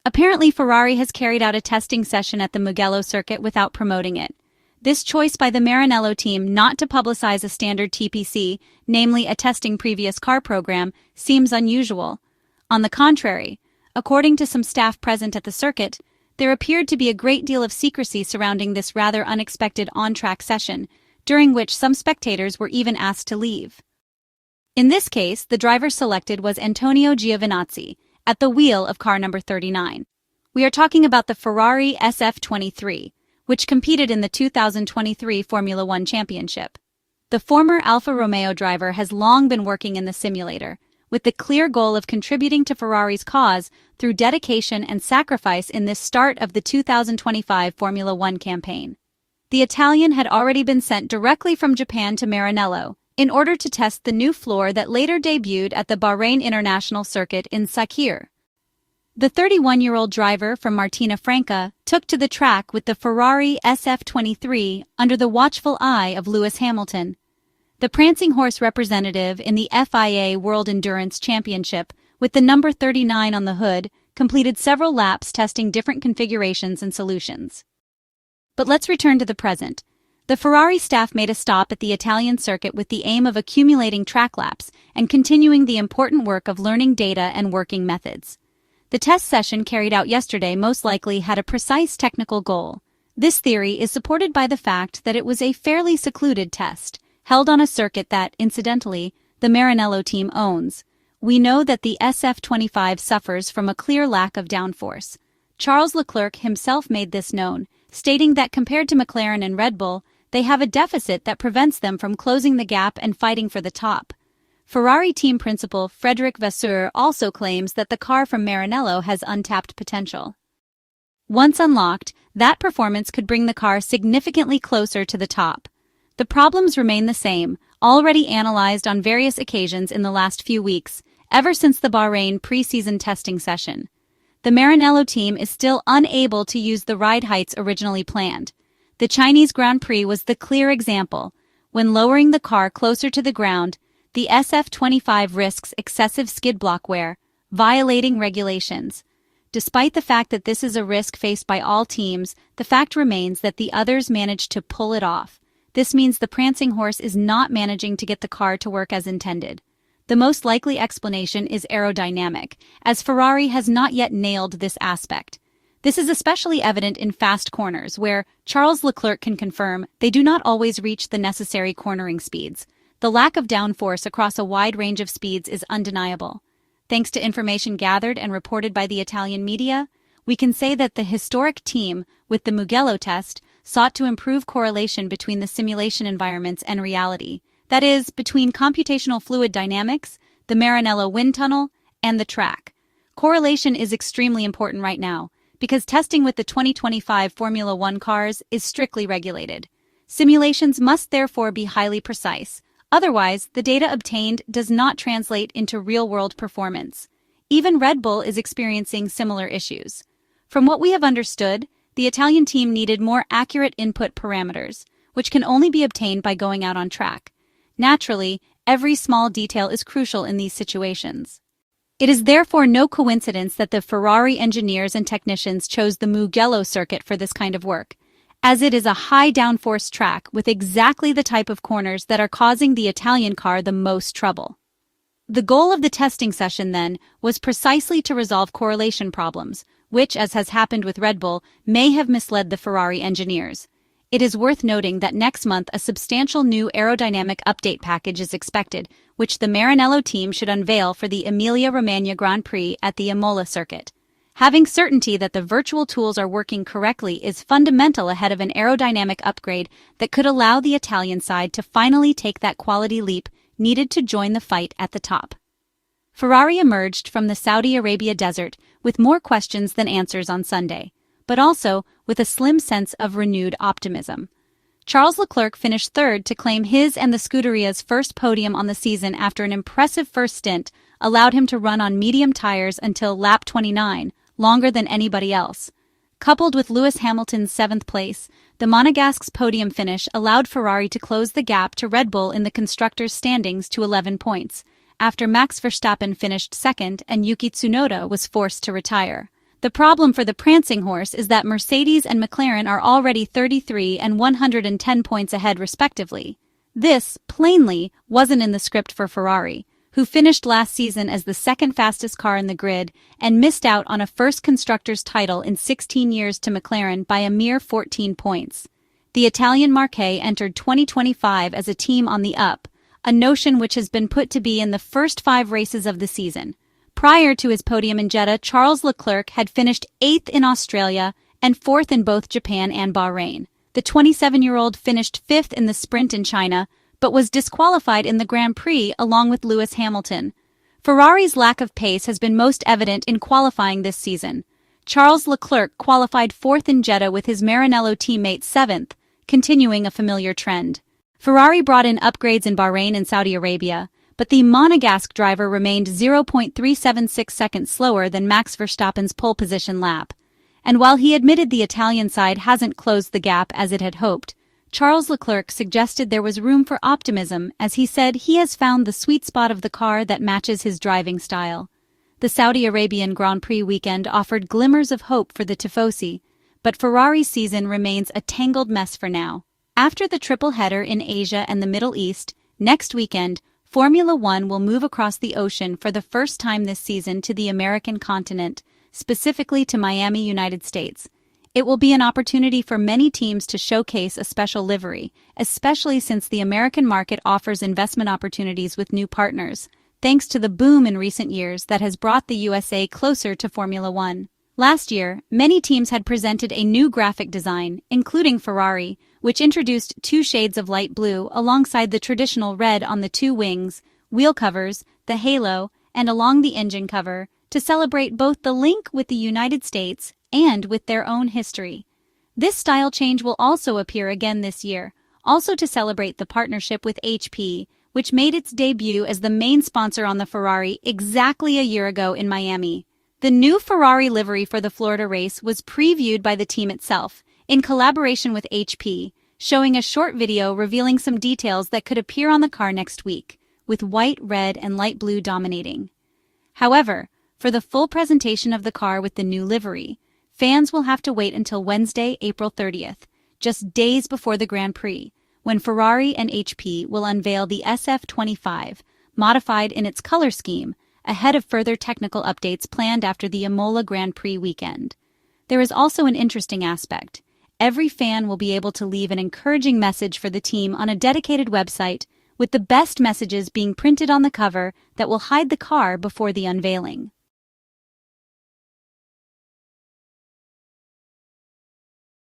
Apparently, Ferrari has carried out a testing session at the Mugello circuit without promoting it. This choice by the Maranello team not to publicize a standard TPC, namely a testing previous car program, seems unusual. On the contrary, according to some staff present at the circuit, there appeared to be a great deal of secrecy surrounding this rather unexpected on-track session, during which some spectators were even asked to leave. In this case, the driver selected was Antonio Giovinazzi, at the wheel of car number 39. We are talking about the Ferrari SF23, which competed in the 2023 Formula One Championship. The former Alfa Romeo driver has long been working in the simulator, with the clear goal of contributing to Ferrari's cause through dedication and sacrifice in this start of the 2025 Formula One campaign. The Italian had already been sent directly from Japan to Maranello in order to test the new floor that later debuted at the Bahrain International Circuit in Sakhir. The 31-year-old driver from Martina Franca took to the track with the Ferrari SF23 under the watchful eye of Lewis Hamilton. The Prancing Horse representative in the FIA World Endurance Championship, with the number 39 on the hood, completed several laps testing different configurations and solutions. But let's return to the present. The Ferrari staff made a stop at the Italian circuit with the aim of accumulating track laps and continuing the important work of learning data and working methods. The test session carried out yesterday most likely had a precise technical goal. This theory is supported by the fact that it was a fairly secluded test, held on a circuit that, incidentally, the Maranello team owns. We know that the SF25 suffers from a clear lack of downforce. Charles Leclerc himself made this known, stating that compared to McLaren and Red Bull, they have a deficit that prevents them from closing the gap and fighting for the top. Ferrari team principal Frédéric Vasseur also claims that the car from Maranello has untapped potential. Once unlocked, that performance could bring the car significantly closer to the top. The problems remain the same, already analyzed on various occasions in the last few weeks, ever since the Bahrain pre-season testing session. The Maranello team is still unable to use the ride heights originally planned. The Chinese Grand Prix was the clear example. When lowering the car closer to the ground, the SF25 risks excessive skid block wear, violating regulations. Despite the fact that this is a risk faced by all teams, the fact remains that the others managed to pull it off. This means the Prancing Horse is not managing to get the car to work as intended. The most likely explanation is aerodynamic, as Ferrari has not yet nailed this aspect. This is especially evident in fast corners, where Charles Leclerc can confirm they do not always reach the necessary cornering speeds. The lack of downforce across a wide range of speeds is undeniable. Thanks to information gathered and reported by the Italian media, we can say that the historic team, with the Mugello test, sought to improve correlation between the simulation environments and reality. That is, between computational fluid dynamics, the Maranello wind tunnel, and the track. Correlation is extremely important right now, because testing with the 2025 Formula One cars is strictly regulated. Simulations must therefore be highly precise. Otherwise, the data obtained does not translate into real-world performance. Even Red Bull is experiencing similar issues. From what we have understood, the Italian team needed more accurate input parameters, which can only be obtained by going out on track. Naturally, every small detail is crucial in these situations. It is therefore no coincidence that the Ferrari engineers and technicians chose the Mugello circuit for this kind of work, as it is a high downforce track with exactly the type of corners that are causing the Italian car the most trouble. The goal of the testing session, then, was precisely to resolve correlation problems, which, as has happened with Red Bull, may have misled the Ferrari engineers. It is worth noting that next month a substantial new aerodynamic update package is expected, which the Maranello team should unveil for the Emilia-Romagna Grand Prix at the Imola circuit. Having certainty that the virtual tools are working correctly is fundamental ahead of an aerodynamic upgrade that could allow the Italian side to finally take that quality leap needed to join the fight at the top. Ferrari emerged from the Saudi Arabia desert with more questions than answers on Sunday, but also with a slim sense of renewed optimism. Charles Leclerc finished third to claim his and the Scuderia's first podium on the season after an impressive first stint allowed him to run on medium tires until lap 29, longer than anybody else. Coupled with Lewis Hamilton's seventh place, the Monegasque's podium finish allowed Ferrari to close the gap to Red Bull in the constructors' standings to 11 points, after Max Verstappen finished second and Yuki Tsunoda was forced to retire. The problem for the Prancing Horse is that Mercedes and McLaren are already 33 and 110 points ahead respectively. This, plainly, wasn't in the script for Ferrari, who finished last season as the second fastest car in the grid and missed out on a first constructors' title in 16 years to McLaren by a mere 14 points. The Italian Marque entered 2025 as a team on the up, a notion which has been put to be in the first 5 races of the season. Prior to his podium in Jeddah, Charles Leclerc had finished 8th in Australia and 4th in both Japan and Bahrain. The 27-year-old finished 5th in the sprint in China, but was disqualified in the Grand Prix along with Lewis Hamilton. Ferrari's lack of pace has been most evident in qualifying this season. Charles Leclerc qualified 4th in Jeddah with his Maranello teammate 7th, continuing a familiar trend. Ferrari brought in upgrades in Bahrain and Saudi Arabia, but the Monegasque driver remained 0.376 seconds slower than Max Verstappen's pole position lap. And while he admitted the Italian side hasn't closed the gap as it had hoped, Charles Leclerc suggested there was room for optimism as he said he has found the sweet spot of the car that matches his driving style. The Saudi Arabian Grand Prix weekend offered glimmers of hope for the Tifosi, but Ferrari's season remains a tangled mess for now. After the triple header in Asia and the Middle East, next weekend, Formula One will move across the ocean for the first time this season to the American continent, specifically to Miami, United States. It will be an opportunity for many teams to showcase a special livery, especially since the American market offers investment opportunities with new partners, thanks to the boom in recent years that has brought the USA closer to Formula One. Last year, many teams had presented a new graphic design, including Ferrari, which introduced 2 shades of light blue alongside the traditional red on the 2 wings, wheel covers, the halo, and along the engine cover, to celebrate both the link with the United States and with their own history. This style change will also appear again this year, also to celebrate the partnership with HP, which made its debut as the main sponsor on the Ferrari exactly a year ago in Miami. The new Ferrari livery for the Florida race was previewed by the team itself, in collaboration with HP, showing a short video revealing some details that could appear on the car next week, with white, red, and light blue dominating. However, for the full presentation of the car with the new livery, fans will have to wait until Wednesday, April 30th, just days before the Grand Prix, when Ferrari and HP will unveil the SF-23, modified in its color scheme, ahead of further technical updates planned after the Imola Grand Prix weekend. There is also an interesting aspect. Every fan will be able to leave an encouraging message for the team on a dedicated website, with the best messages being printed on the cover that will hide the car before the unveiling.